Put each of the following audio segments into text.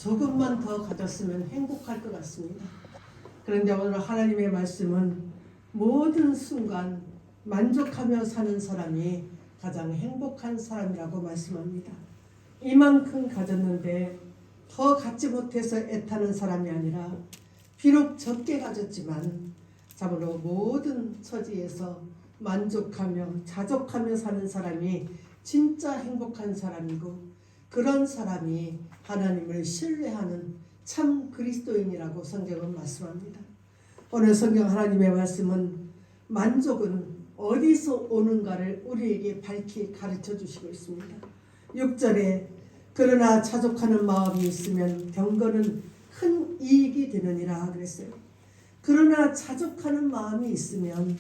조금만 더 가졌으면 행복할 것 같습니다. 그런데 오늘 하나님의 말씀은 모든 순간 만족하며 사는 사람이 가장 행복한 사람이라고 말씀합니다. 이만큼 가졌는데 더 갖지 못해서 애타는 사람이 아니라 비록 적게 가졌지만 참으로 모든 처지에서 만족하며 자족하며 사는 사람이 진짜 행복한 사람이고, 그런 사람이 하나님을 신뢰하는 참 그리스도인이라고 성경은 말씀합니다. 오늘 성경 하나님의 말씀은 만족은 어디서 오는가를 우리에게 밝히 가르쳐 주시고 있습니다. 6절에 그러나 자족하는 마음이 있으면 경건은 큰 이익이 되느니라 그랬어요. 그러나 자족하는 마음이 있으면,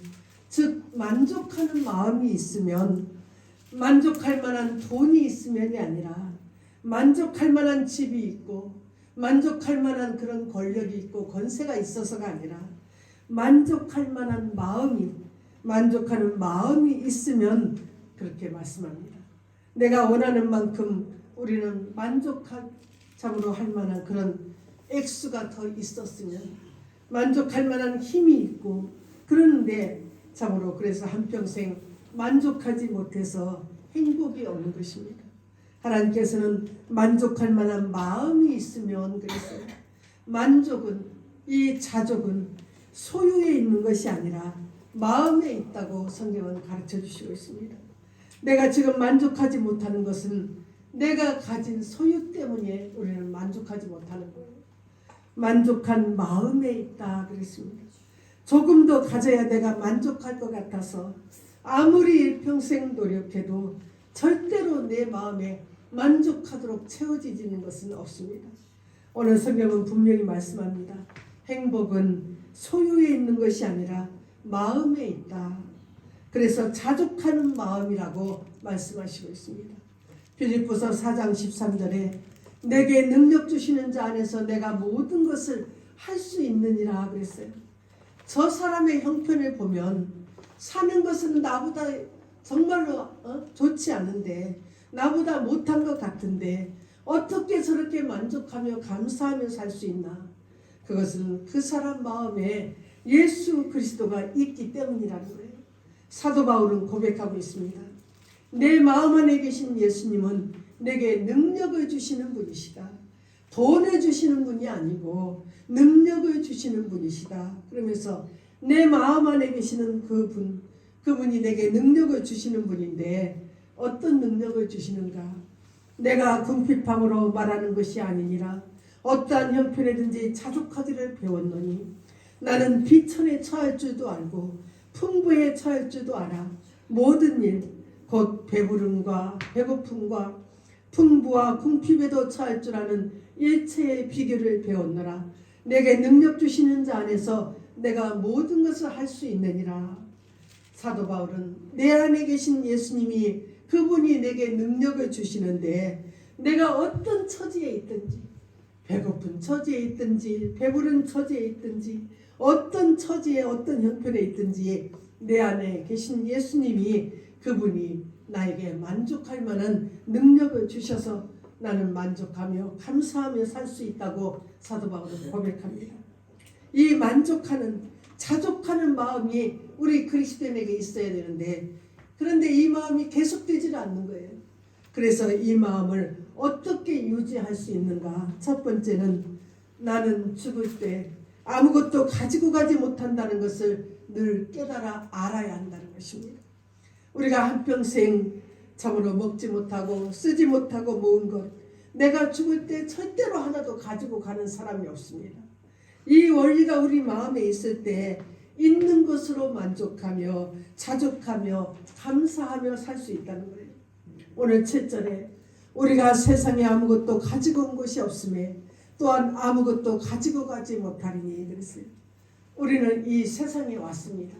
즉 만족하는 마음이 있으면, 만족할 만한 돈이 있으면이 아니라 만족할 만한 집이 있고 만족할 만한 그런 권력이 있고 권세가 있어서가 아니라 만족할 만한 마음이, 만족하는 마음이 있으면 그렇게 말씀합니다. 내가 원하는 만큼 우리는 참으로 할 만한 그런 액수가 더 있었으면, 만족할 만한 힘이 있고, 그런데 참으로 그래서 한평생 만족하지 못해서 행복이 없는 것입니다. 하나님께서는 만족할 만한 마음이 있으면 그랬어요. 만족은, 이 자족은 소유에 있는 것이 아니라 마음에 있다고 성경은 가르쳐 주시고 있습니다. 내가 지금 만족하지 못하는 것은 내가 가진 소유 때문에 우리는 만족하지 못하는 거예요. 만족한 마음에 있다 그랬습니다. 조금 더 가져야 내가 만족할 것 같아서 아무리 평생 노력해도 절대로 내 마음에 만족하도록 채워지는 것은 없습니다. 오늘 성경은 분명히 말씀합니다. 행복은 소유에 있는 것이 아니라 마음에 있다. 그래서 자족하는 마음이라고 말씀하시고 있습니다. 빌립보서 4장 13절에 내게 능력 주시는 자 안에서 내가 모든 것을 할 수 있느니라 그랬어요. 저 사람의 형편을 보면 사는 것은 나보다 정말로 좋지 않은데, 나보다 못한 것 같은데 어떻게 저렇게 만족하며 감사하며 살 수 있나? 그것은 그 사람 마음에 예수 그리스도가 있기 때문이라는 거예요. 사도 바울은 고백하고 있습니다. 내 마음 안에 계신 예수님은 내게 능력을 주시는 분이시다. 돈을 주시는 분이 아니고 능력을 주시는 분이시다. 그러면서 내 마음 안에 계시는 그분이 내게 능력을 주시는 분인데 어떤 능력을 주시는가? 내가 궁핍함으로 말하는 것이 아니니라 어떠한 형편에든지 자족하기를 배웠노니 나는 비천에 처할 줄도 알고 풍부에 처할 줄도 알아. 모든 일 곧 배부름과 배고픔과 풍부와 궁핍에도 처할 줄 아는 일체의 비결을 배웠노라. 내게 능력 주시는 자 안에서 내가 모든 것을 할 수 있느니라. 사도 바울은 내 안에 계신 예수님이, 그분이 내게 능력을 주시는데 내가 어떤 처지에 있든지, 배고픈 처지에 있든지 배부른 처지에 있든지 어떤 처지에 어떤 형편에 있든지 내 안에 계신 예수님이, 그분이 나에게 만족할 만한 능력을 주셔서 나는 만족하며 감사하며 살 수 있다고 사도 바울은 고백합니다. 이 만족하는, 자족하는 마음이 우리 그리스도인에게 있어야 되는데, 그런데 이 마음이 계속되질 않는 거예요. 그래서 이 마음을 어떻게 유지할 수 있는가? 첫 번째는 나는 죽을 때 아무것도 가지고 가지 못한다는 것을 늘 깨달아 알아야 한다는 것입니다. 우리가 한평생 참으로 먹지 못하고 쓰지 못하고 모은 것, 내가 죽을 때 절대로 하나도 가지고 가는 사람이 없습니다. 이 원리가 우리 마음에 있을 때 있는 것으로 만족하며 자족하며 감사하며 살 수 있다는 거예요. 오늘 7절에 우리가 세상에 아무것도 가지고 온 것이 없음에 또한 아무것도 가지고 가지 못하리니 그랬어요. 우리는 이 세상에 왔습니다.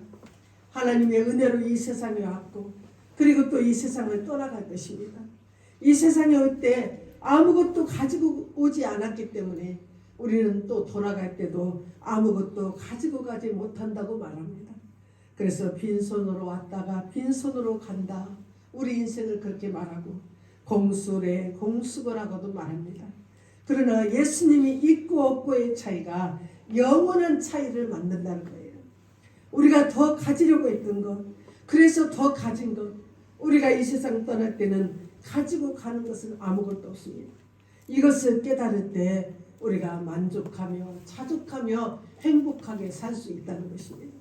하나님의 은혜로 이 세상에 왔고, 그리고 또 이 세상을 떠나갈 것입니다. 이 세상에 올 때 아무것도 가지고 오지 않았기 때문에 우리는 또 돌아갈 때도 아무것도 가지고 가지 못한다고 말합니다. 그래서 빈손으로 왔다가 빈손으로 간다. 우리 인생을 그렇게 말하고 공수래 공수거라고도 말합니다. 그러나 예수님이 있고 없고의 차이가 영원한 차이를 만든다는 거예요. 우리가 더 가지려고 했던 것, 그래서 더 가진 것, 우리가 이 세상 떠날 때는 가지고 가는 것은 아무것도 없습니다. 이것을 깨달을 때 우리가 만족하며 자족하며 행복하게 살 수 있다는 것입니다.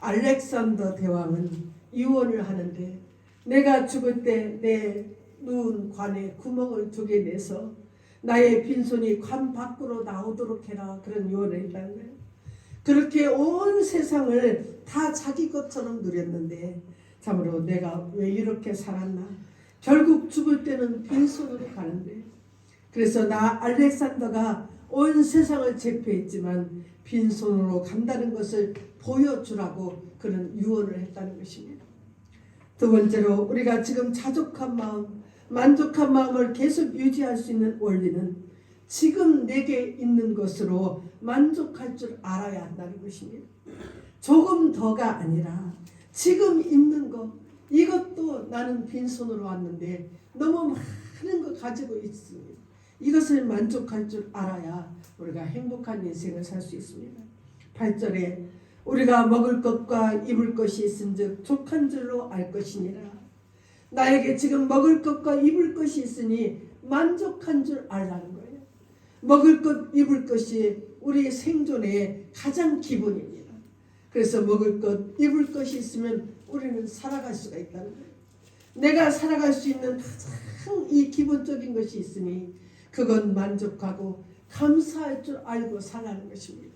알렉산더 대왕은 유언을 하는데, 내가 죽을 때 내 누운 관에 구멍을 2개 내서 나의 빈손이 관 밖으로 나오도록 해라, 그런 유언을 했다는 거예요. 그렇게 온 세상을 다 자기 것처럼 누렸는데 참으로 내가 왜 이렇게 살았나, 결국 죽을 때는 빈손으로 가는데, 그래서 나 알렉산더가 온 세상을 제패했지만 빈손으로 간다는 것을 보여주라고 그런 유언을 했다는 것입니다. 두 번째로, 우리가 지금 자족한 마음, 만족한 마음을 계속 유지할 수 있는 원리는 지금 내게 있는 것으로 만족할 줄 알아야 한다는 것입니다. 조금 더가 아니라 지금 있는 것, 이것도 나는 빈손으로 왔는데 너무 많은 거 가지고 있습니다. 이것을 만족할 줄 알아야 우리가 행복한 인생을 살 수 있습니다. 8절에 우리가 먹을 것과 입을 것이 있은즉 족한 줄로 알 것이니라. 나에게 지금 먹을 것과 입을 것이 있으니 만족한 줄 알라는 거예요. 먹을 것, 입을 것이 우리 생존의 가장 기본입니다. 그래서 먹을 것, 입을 것이 있으면 우리는 살아갈 수가 있다는 거예요. 내가 살아갈 수 있는 가장 이 기본적인 것이 있으니 그건 만족하고 감사할 줄 알고 살아가는 것입니다.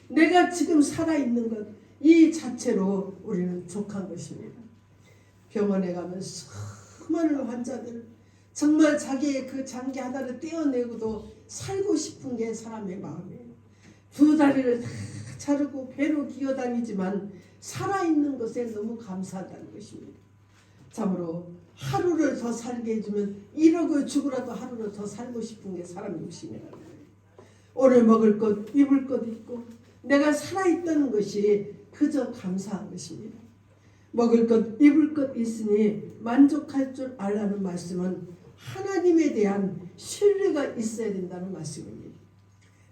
내가 지금 살아있는 것, 이 자체로 우리는 족한 것입니다. 병원에 가면 수많은 환자들, 정말 자기의 그 장기 하나를 떼어내고도 살고 싶은 게 사람의 마음이에요. 2 다리를 다 자르고 배로 기어다니지만 살아있는 것에 너무 감사하다는 것입니다. 참으로 하루를 더 살게 해주면 1억을 주고라도 하루를 더 살고 싶은 게 사람 욕심이라는 거예요. 오늘 먹을 것, 입을 것 있고 내가 살아있다는 것이 그저 감사한 것입니다. 먹을 것, 입을 것 있으니 만족할 줄 알라는 말씀은 하나님에 대한 신뢰가 있어야 된다는 말씀입니다.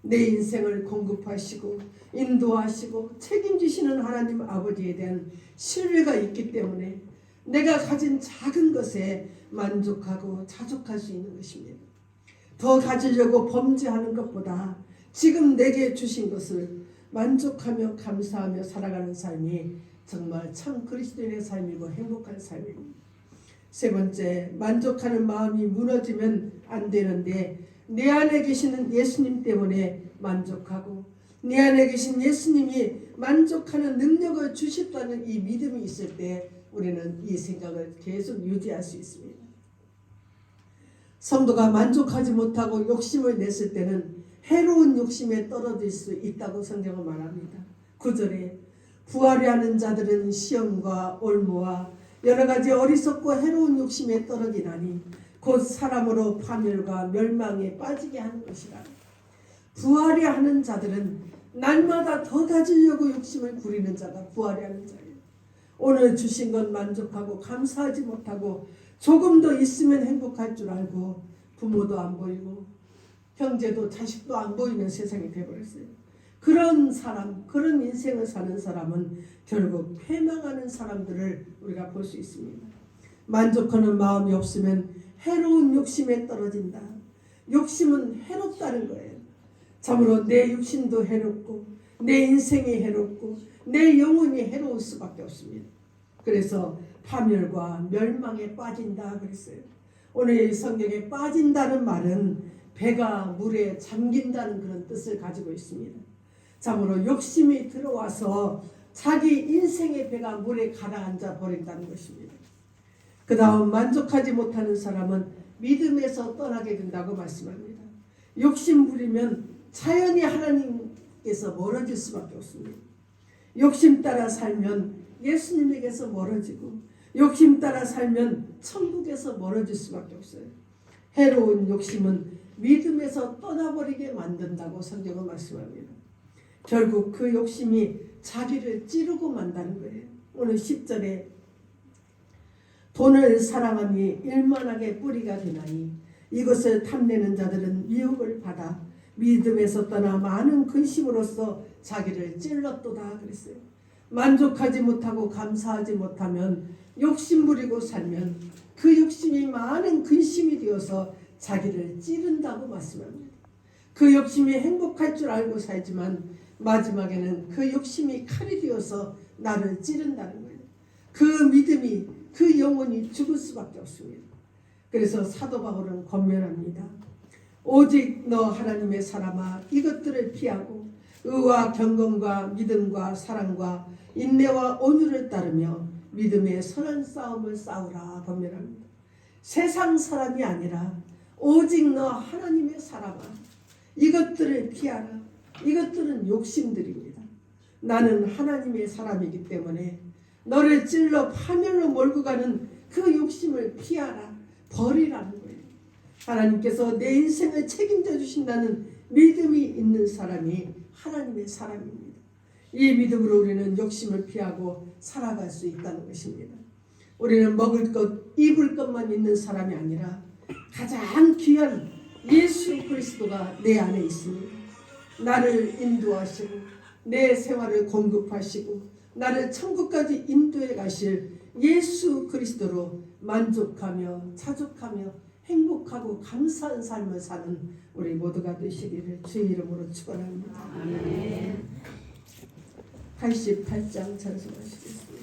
내 인생을 공급하시고 인도하시고 책임지시는 하나님 아버지에 대한 신뢰가 있기 때문에 내가 가진 작은 것에 만족하고 자족할 수 있는 것입니다. 더 가지려고 범죄하는 것보다 지금 내게 주신 것을 만족하며 감사하며 살아가는 삶이 정말 참 그리스도인의 삶이고 행복한 삶입니다. 3번째, 만족하는 마음이 무너지면 안 되는데 내 안에 계시는 예수님 때문에 만족하고 내 안에 계신 예수님이 만족하는 능력을 주셨다는 이 믿음이 있을 때 우리는 이 생각을 계속 유지할 수 있습니다. 성도가 만족하지 못하고 욕심을 냈을 때는 해로운 욕심에 떨어질 수 있다고 성경은 말합니다. 9절에 부하려 하는 자들은 시험과 올무와 여러 가지 어리석고 해로운 욕심에 떨어지나니 곧 사람으로 파멸과 멸망에 빠지게 하는 것이라. 부하려 하는 자들은 날마다 더 가지려고 욕심을 부리는 자가 부하려 하는 자예요. 오늘 주신 것 만족하고 감사하지 못하고 조금 더 있으면 행복할 줄 알고 부모도 안 보이고 형제도 자식도 안 보이는 세상이 되어버렸어요. 그런 사람, 그런 인생을 사는 사람은 결국 패망하는 사람들을 우리가 볼 수 있습니다. 만족하는 마음이 없으면 해로운 욕심에 떨어진다. 욕심은 해롭다는 거예요. 참으로 내 육신도 해롭고 내 인생이 해롭고 내 영혼이 해로울 수밖에 없습니다. 그래서 파멸과 멸망에 빠진다 그랬어요. 오늘 이 성경에 빠진다는 말은 배가 물에 잠긴다는 그런 뜻을 가지고 있습니다. 참으로 욕심이 들어와서 자기 인생의 배가 물에 가라앉아 버린다는 것입니다. 그 다음 만족하지 못하는 사람은 믿음에서 떠나게 된다고 말씀합니다. 욕심 부리면 자연히 하나님께서 멀어질 수밖에 없습니다. 욕심 따라 살면 예수님에게서 멀어지고 욕심 따라 살면 천국에서 멀어질 수밖에 없어요. 해로운 욕심은 믿음에서 떠나버리게 만든다고 성경은 말씀합니다. 결국 그 욕심이 자기를 찌르고 만다는 거예요. 오늘 10절에 돈을 사랑함이 일만하게 뿌리가 되나니 이것을 탐내는 자들은 미혹을 받아 믿음에서 떠나 많은 근심으로써 자기를 찔렀도다 그랬어요. 만족하지 못하고 감사하지 못하면 욕심 부리고 살면 그 욕심이 많은 근심이 되어서 자기를 찌른다고 말씀합니다. 그 욕심이 행복할 줄 알고 살지만 마지막에는 그 욕심이 칼이 되어서 나를 찌른다는 거예요. 그 믿음이, 그 영혼이 죽을 수밖에 없습니다. 그래서 사도 바울은 권면합니다. 오직 너 하나님의 사람아, 이것들을 피하고 의와 경건과 믿음과 사랑과 인내와 온유를 따르며 믿음의 선한 싸움을 싸우라 권면합니다. 세상 사람이 아니라 오직 너 하나님의 사람아, 이것들을 피하라. 이것들은 욕심들입니다. 나는 하나님의 사람이기 때문에 너를 찔러 파멸로 몰고 가는 그 욕심을 피하라. 버리라는 거예요. 하나님께서 내 인생을 책임져 주신다는 믿음이 있는 사람이 하나님의 사람입니다. 이 믿음으로 우리는 욕심을 피하고 살아갈 수 있다는 것입니다. 우리는 먹을 것, 입을 것만 있는 사람이 아니라 가장 귀한 예수 그리스도가 내 안에 있습니다. 나를 인도하시고 내 생활을 공급하시고 나를 천국까지 인도해 가실 예수 그리스도로 만족하며 자족하며 행복하고 감사한 삶을 사는 우리 모두가 되시기를 주의 이름으로 축원합니다. 아멘. 88장 찬송하시겠습니다.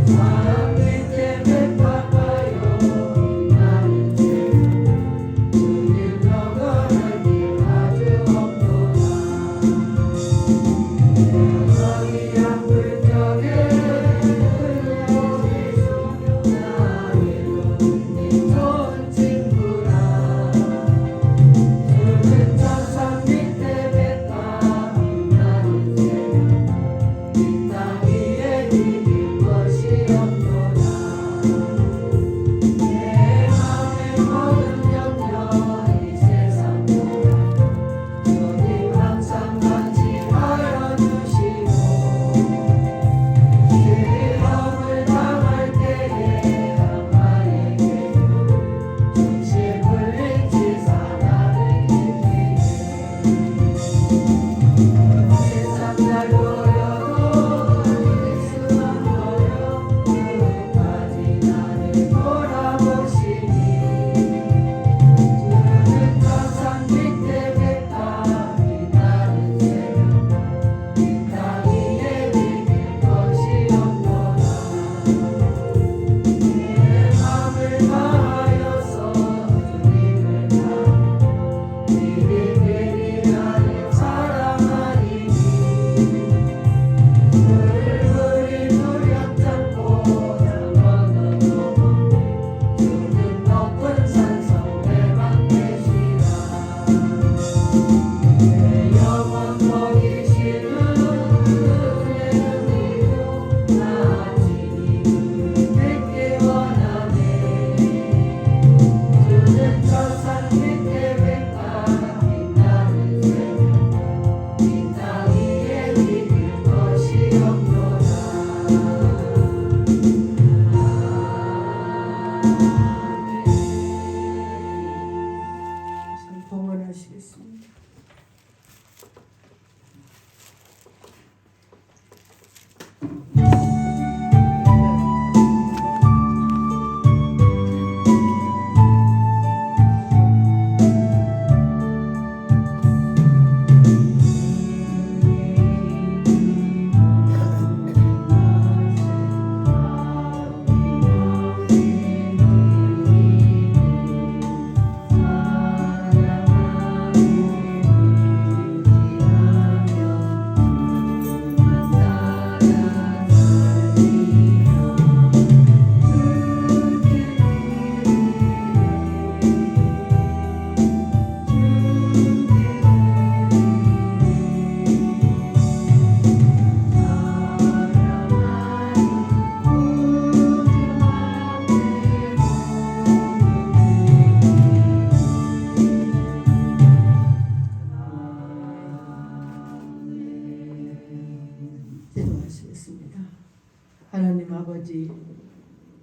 사랑 밑에 백합과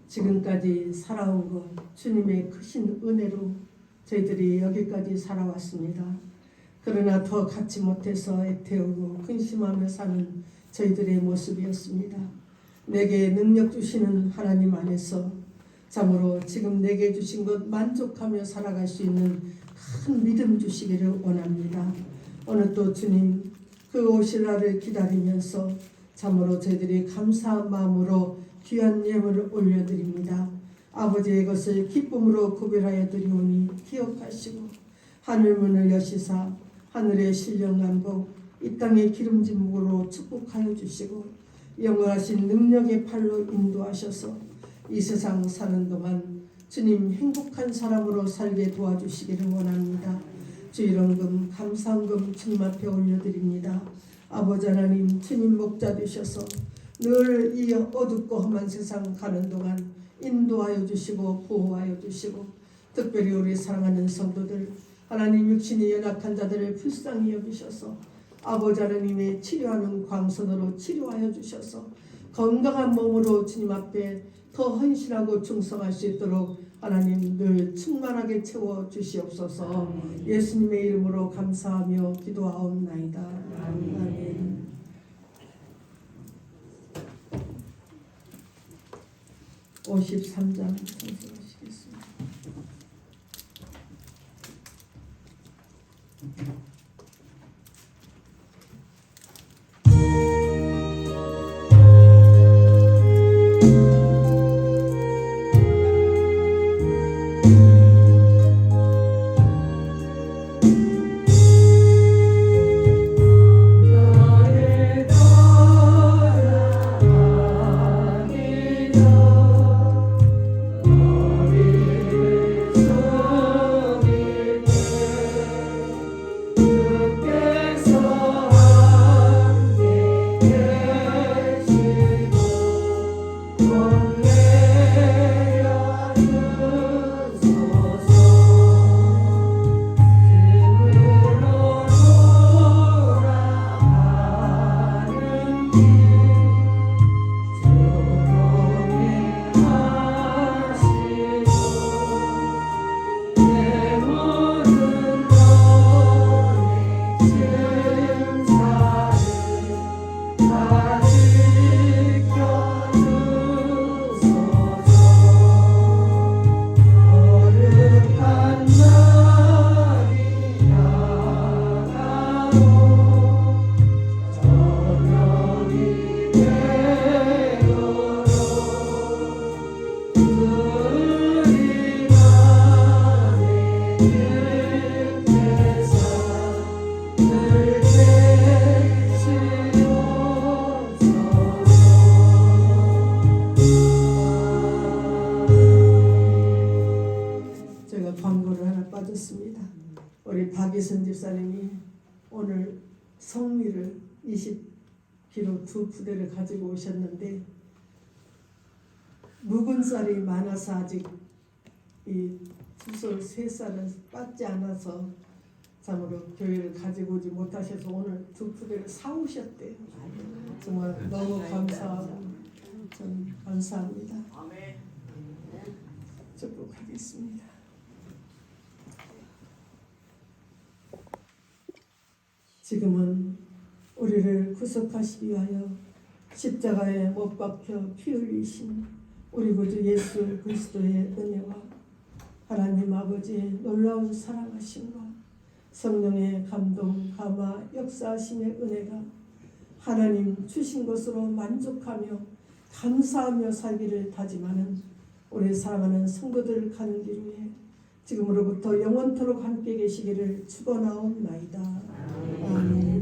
지금까지 살아온 것 주님의 크신 은혜로 저희들이 여기까지 살아왔습니다. 그러나 더 갖지 못해서 애태우고 근심하며 사는 저희들의 모습이었습니다. 내게 능력 주시는 하나님 안에서 참으로 지금 내게 주신 것 만족하며 살아갈 수 있는 큰 믿음 주시기를 원합니다. 오늘 또 주님 그 오실 날을 기다리면서 참으로 저희들이 감사한 마음으로 귀한 예물을 올려드립니다. 아버지의 것을 기쁨으로 구별하여 드리오니 기억하시고 하늘문을 여시사 하늘의 신령한복 이 땅의 기름진 묵으로 축복하여 주시고 영원하신 능력의 팔로 인도하셔서 이 세상 사는 동안 주님 행복한 사람으로 살게 도와주시기를 원합니다. 주일원금 감사원금 주님 앞에 올려드립니다. 아버지 하나님 주님 목자 되셔서 늘 이 어둡고 험한 세상 가는 동안 인도하여 주시고 보호하여 주시고 특별히 우리 사랑하는 성도들 하나님 육신이 연약한 자들을 불쌍히 여기셔서 아버지 하나님의 치료하는 광선으로 치료하여 주셔서 건강한 몸으로 주님 앞에 더 헌신하고 충성할 수 있도록 하나님 늘 충만하게 채워 주시옵소서. 예수님의 이름으로 감사하며 기도하옵나이다. 아멘. (53장) 성수하시겠습니다. 우리 박이선 집사님이 오늘 성미를 20kg 두 부대를 가지고 오셨는데 묵은 쌀이 많아서 아직 이 두솔 세 쌀은 빠지 않아서 참으로 교회를 가지고 오지 못하셔서 오늘 두 부대를 사오셨대요. 정말 너무 감사하고 좀 감사합니다. 축복하겠습니다. 지금은 우리를 구속하시기 위하여 십자가에 못 박혀 피 흘리신 우리 구주 예수 그리스도의 은혜와 하나님 아버지의 놀라운 사랑하심과 성령의 감동, 감화, 역사하심의 은혜가 하나님 주신 것으로 만족하며 감사하며 살기를 다짐하는 우리 사랑하는 성도들 가는 길 위에 지금으로부터 영원토록 함께 계시기를 축원하옵나이다. 아멘.